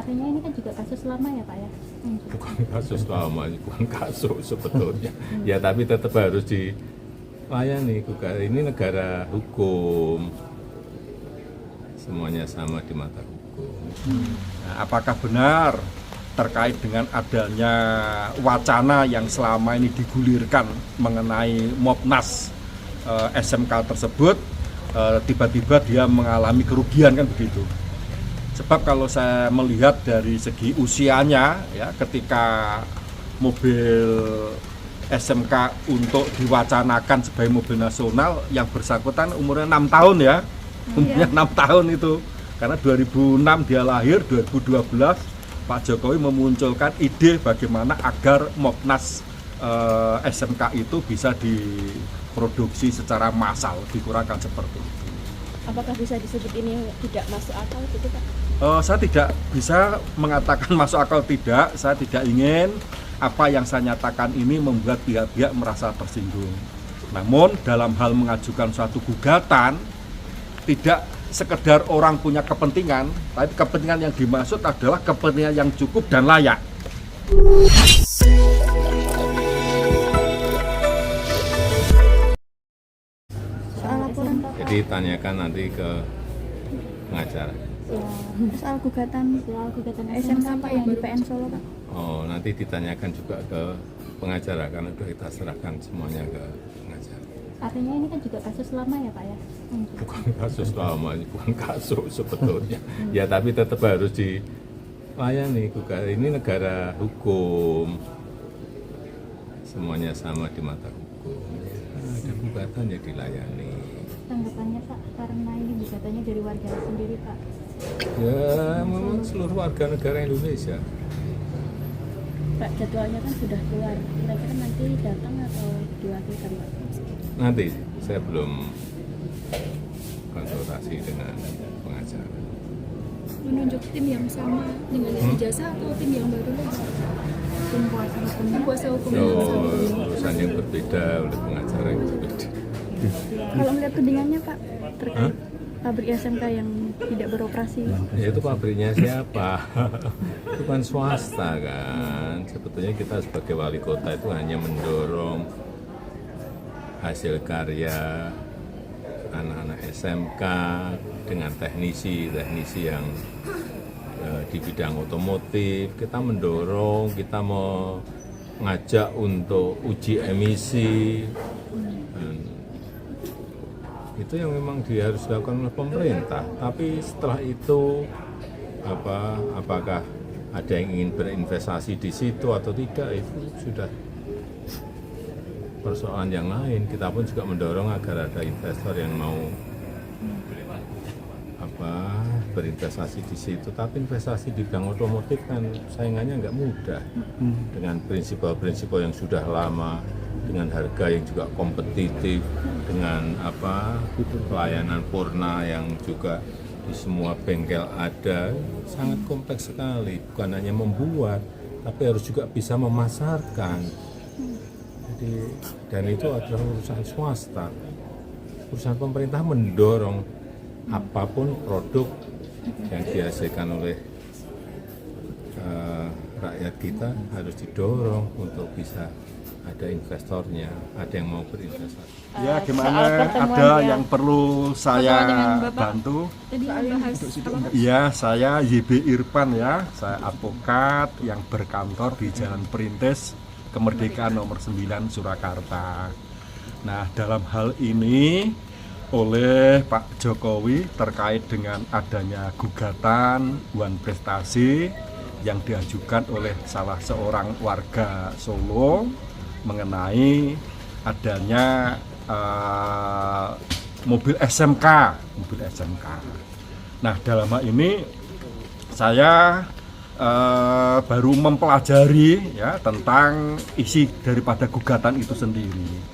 Artinya ini kan juga kasus lama ya Pak ya? Bukan kasus lama, bukan kasus sebetulnya. Ya tapi tetap harus dilayani. Ini negara hukum, semuanya sama di mata hukum. Nah, apakah benar terkait dengan adanya wacana yang selama ini digulirkan mengenai Mopnas SMK tersebut, tiba-tiba dia mengalami kerugian kan begitu? Sebab kalau saya melihat dari segi usianya, ya, ketika mobil SMK untuk diwacanakan sebagai mobil nasional, yang bersangkutan umurnya 6 tahun ya, umurnya 6 tahun itu. Karena 2006 dia lahir, 2012 Pak Jokowi memunculkan ide bagaimana agar Mopnas SMK itu bisa diproduksi secara massal, dikurangkan seperti itu. Apakah bisa disebut ini tidak masuk akal gitu Pak? Saya tidak bisa mengatakan masuk akal tidak. Saya tidak ingin apa yang saya nyatakan ini membuat pihak-pihak merasa tersinggung. Namun dalam hal mengajukan suatu gugatan, tidak sekedar orang punya kepentingan, tapi kepentingan yang dimaksud adalah kepentingan yang cukup dan layak. Jadi tanyakan nanti ke pengacara. Soal gugatan SMK Pak yang di PN Solo Pak? Oh, nanti ditanyakan juga ke pengacara karena sudah kita serahkan semuanya ke pengacara. Artinya ini kan juga kasus lama ya Pak ya? Bukan kasus lama, bukan kasus sebetulnya. Ya tapi tetap harus dilayani. Ini negara hukum, semuanya sama di mata hukum. Ada gugatan ya dilayani. Tanggapannya Pak, karena ini gugatannya dari warga sendiri Pak? Ya memang seluruh warga negara Indonesia. Pak, jadwalnya kan sudah keluar, kira-kira nanti datang atau diwakilkan Pak? Nanti saya belum konsultasi dengan pengacara. Menunjuk tim yang sama dengan yang jasa atau tim yang baru lagi? Tim Kuasa hukum yang sama. Urusan yang berbeda oleh pengacara yang berbeda. Kalau melihat tudingannya Pak, terkait pabrik SMK yang tidak beroperasi. Ya itu pabriknya siapa? Itu kan swasta kan. Sebetulnya kita sebagai wali kota itu hanya mendorong hasil karya anak-anak SMK dengan teknisi yang di bidang otomotif. Kita mendorong, kita mau ngajak untuk uji emisi. Itu yang memang harus dilakukan oleh pemerintah. Tapi setelah itu apakah ada yang ingin berinvestasi di situ atau tidak, itu sudah persoalan yang lain. Kita pun juga mendorong agar ada investor yang mau berinvestasi di situ. Tapi investasi di bidang otomotif kan saingannya nggak mudah dengan prinsip-prinsip yang sudah lama, dengan harga yang juga kompetitif, dengan pelayanan purna yang juga di semua bengkel ada. Sangat kompleks sekali, bukan hanya membuat tapi harus juga bisa memasarkan. Jadi, dan itu adalah urusan swasta. Urusan pemerintah mendorong apapun produk yang dihasilkan oleh rakyat kita harus didorong untuk bisa ada investornya, ada yang mau berinvestasi. Ya, gimana? Ada yang perlu saya bantu? Tadi membahas Iya, saya YB Irfan ya, saya advokat yang berkantor di Jalan Perintis Kemerdekaan nomor 9 Surakarta. Nah, dalam hal ini oleh Pak Jokowi terkait dengan adanya gugatan Wan Prestasi yang diajukan oleh salah seorang warga Solo mengenai adanya mobil SMK. Nah, dalam hal ini saya baru mempelajari ya tentang isi daripada gugatan itu sendiri.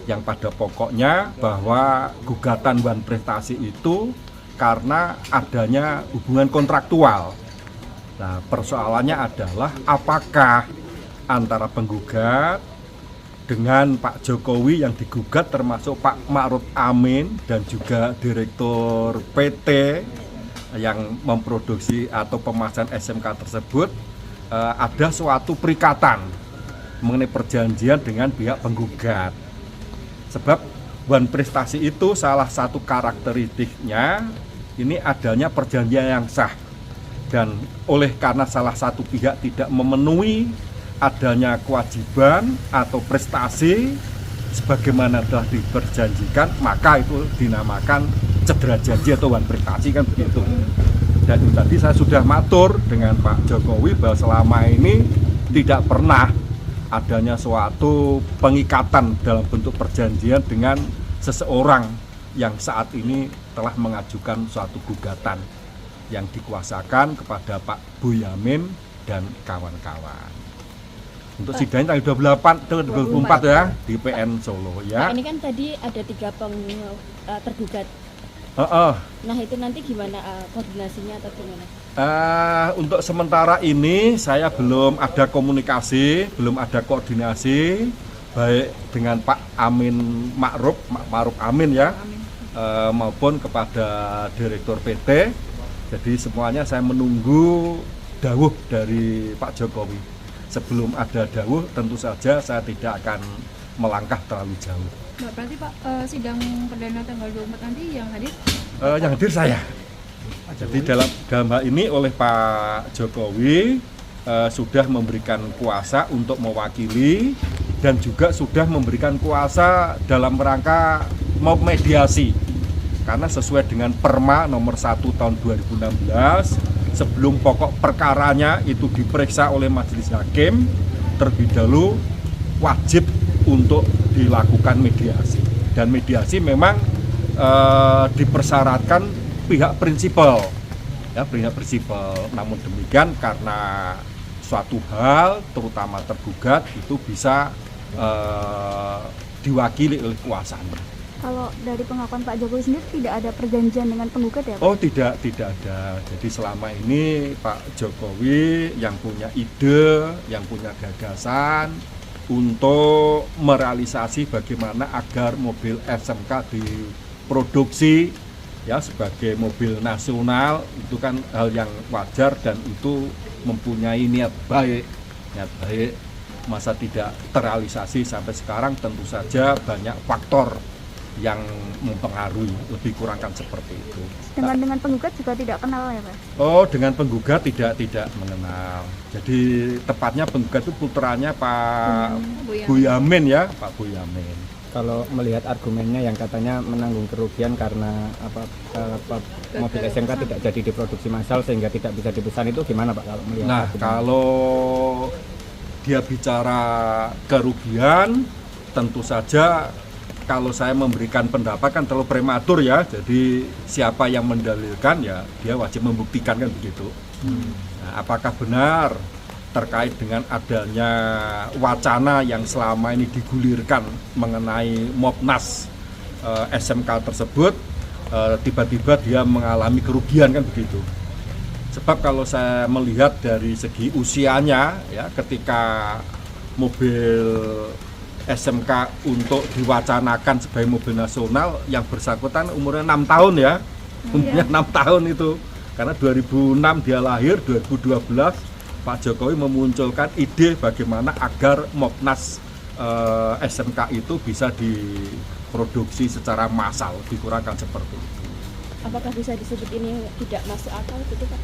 Yang pada pokoknya bahwa gugatan Wan Prestasi itu karena adanya hubungan kontraktual. Nah, persoalannya adalah apakah antara penggugat dengan Pak Jokowi yang digugat termasuk Pak Ma'ruf Amin dan juga Direktur PT yang memproduksi atau pemasaran SMK tersebut ada suatu perikatan mengenai perjanjian dengan pihak penggugat. Sebab wan prestasi itu salah satu karakteristiknya ini adanya perjanjian yang sah. Dan oleh karena salah satu pihak tidak memenuhi adanya kewajiban atau prestasi sebagaimana telah diperjanjikan, maka itu dinamakan cedera janji atau wan prestasi, kan begitu. Dan tadi saya sudah matur dengan Pak Jokowi bahwa selama ini tidak pernah adanya suatu pengikatan dalam bentuk perjanjian dengan seseorang yang saat ini telah mengajukan suatu gugatan yang dikuasakan kepada Pak Boyamin dan kawan-kawan. Untuk sidangnya tanggal 28 atau 24 ya di PN Solo ya. Pak, ini kan tadi ada 3 tergugat. Nah itu nanti gimana koordinasinya atau gimana? Untuk sementara ini saya belum ada komunikasi, belum ada koordinasi baik dengan Pak Amin Ma'ruf Amin ya, maupun kepada Direktur PT. Jadi semuanya saya menunggu dawuh dari Pak Jokowi. Sebelum ada dawuh tentu saja saya tidak akan melangkah terlalu jauh. Nah, berarti Pak, sidang perdana tanggal 24 nanti yang hadir? Yang hadir saya. Jadi dalam hal ini oleh Pak Jokowi sudah memberikan kuasa untuk mewakili dan juga sudah memberikan kuasa dalam rangka mau mediasi. Karena sesuai dengan Perma nomor 1 tahun 2016, sebelum pokok perkaranya itu diperiksa oleh majelis hakim, terlebih dahulu wajib untuk dilakukan mediasi. Dan mediasi memang dipersyaratkan pihak prinsipal, ya pihak prinsipal. Namun demikian karena suatu hal, terutama tergugat, itu bisa diwakili oleh kuasanya. Kalau dari pengakuan Pak Jokowi sendiri tidak ada perjanjian dengan penggugat ya Pak? Oh tidak ada. Jadi selama ini Pak Jokowi yang punya ide, yang punya gagasan untuk merealisasi bagaimana agar mobil SMK diproduksi ya sebagai mobil nasional, itu kan hal yang wajar dan itu mempunyai niat baik. Masa tidak terrealisasi sampai sekarang, tentu saja banyak faktor yang mempengaruhi, lebih kurang kan seperti itu. Dengan penggugat juga tidak kenal ya Pak? Oh, dengan penggugat tidak mengenal. Jadi tepatnya penggugat itu putranya Pak Boyamin ya, Pak Boyamin. Kalau melihat argumennya yang katanya menanggung kerugian karena mobil SMK tidak jadi diproduksi massal sehingga tidak bisa dipesan, itu gimana Pak kalau melihat? Nah, kalau dia bicara kerugian, tentu saja kalau saya memberikan pendapat kan terlalu prematur ya. Jadi siapa yang mendalilkan ya dia wajib membuktikan, kan begitu. Nah, apakah benar terkait dengan adanya wacana yang selama ini digulirkan mengenai Mopnas SMK tersebut tiba-tiba dia mengalami kerugian, kan begitu. Sebab kalau saya melihat dari segi usianya ya, ketika mobil SMK untuk diwacanakan sebagai mobil nasional, yang bersangkutan umurnya 6 tahun ya, umurnya 6 tahun itu. Karena 2006 dia lahir, 2012 Pak Jokowi memunculkan ide bagaimana agar Mopnas SMK itu bisa diproduksi secara massal, dikurangkan seperti itu. Apakah bisa disebut ini tidak masuk akal gitu Pak?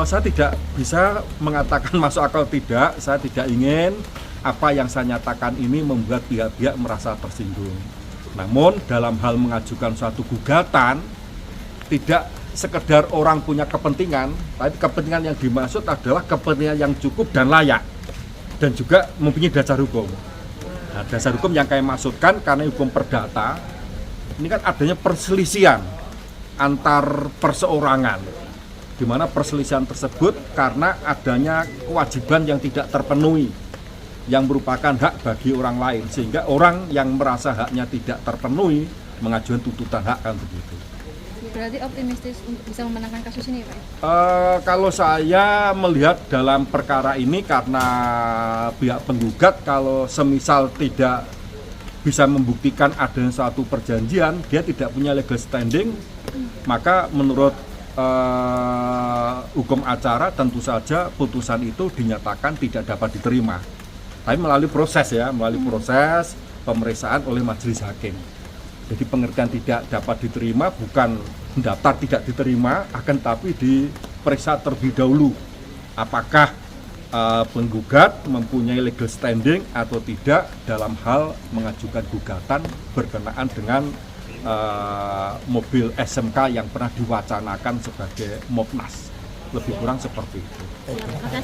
Saya tidak bisa mengatakan masuk akal tidak, saya tidak ingin apa yang saya nyatakan ini membuat pihak-pihak merasa tersinggung. Namun dalam hal mengajukan suatu gugatan, tidak sekedar orang punya kepentingan, tapi kepentingan yang dimaksud adalah kepentingan yang cukup dan layak, dan juga mempunyai dasar hukum. Nah, dasar hukum yang kami maksudkan karena hukum perdata, ini kan adanya perselisihan antar perseorangan, di mana perselisihan tersebut karena adanya kewajiban yang tidak terpenuhi, yang merupakan hak bagi orang lain, sehingga orang yang merasa haknya tidak terpenuhi mengajukan tuntutan hak, kan begitu. Berarti optimistis untuk bisa memenangkan kasus ini Pak? Kalau saya melihat dalam perkara ini, karena pihak penggugat kalau semisal tidak bisa membuktikan adanya suatu perjanjian, dia tidak punya legal standing, maka menurut hukum acara tentu saja putusan itu dinyatakan tidak dapat diterima. Tapi melalui proses ya, melalui proses pemeriksaan oleh majelis hakim. Jadi pengertian tidak dapat diterima bukan daftar tidak diterima, akan tapi diperiksa terlebih dahulu apakah penggugat mempunyai legal standing atau tidak dalam hal mengajukan gugatan berkenaan dengan mobil SMK yang pernah diwacanakan sebagai Mopnas. Lebih kurang seperti itu. Terima kasih.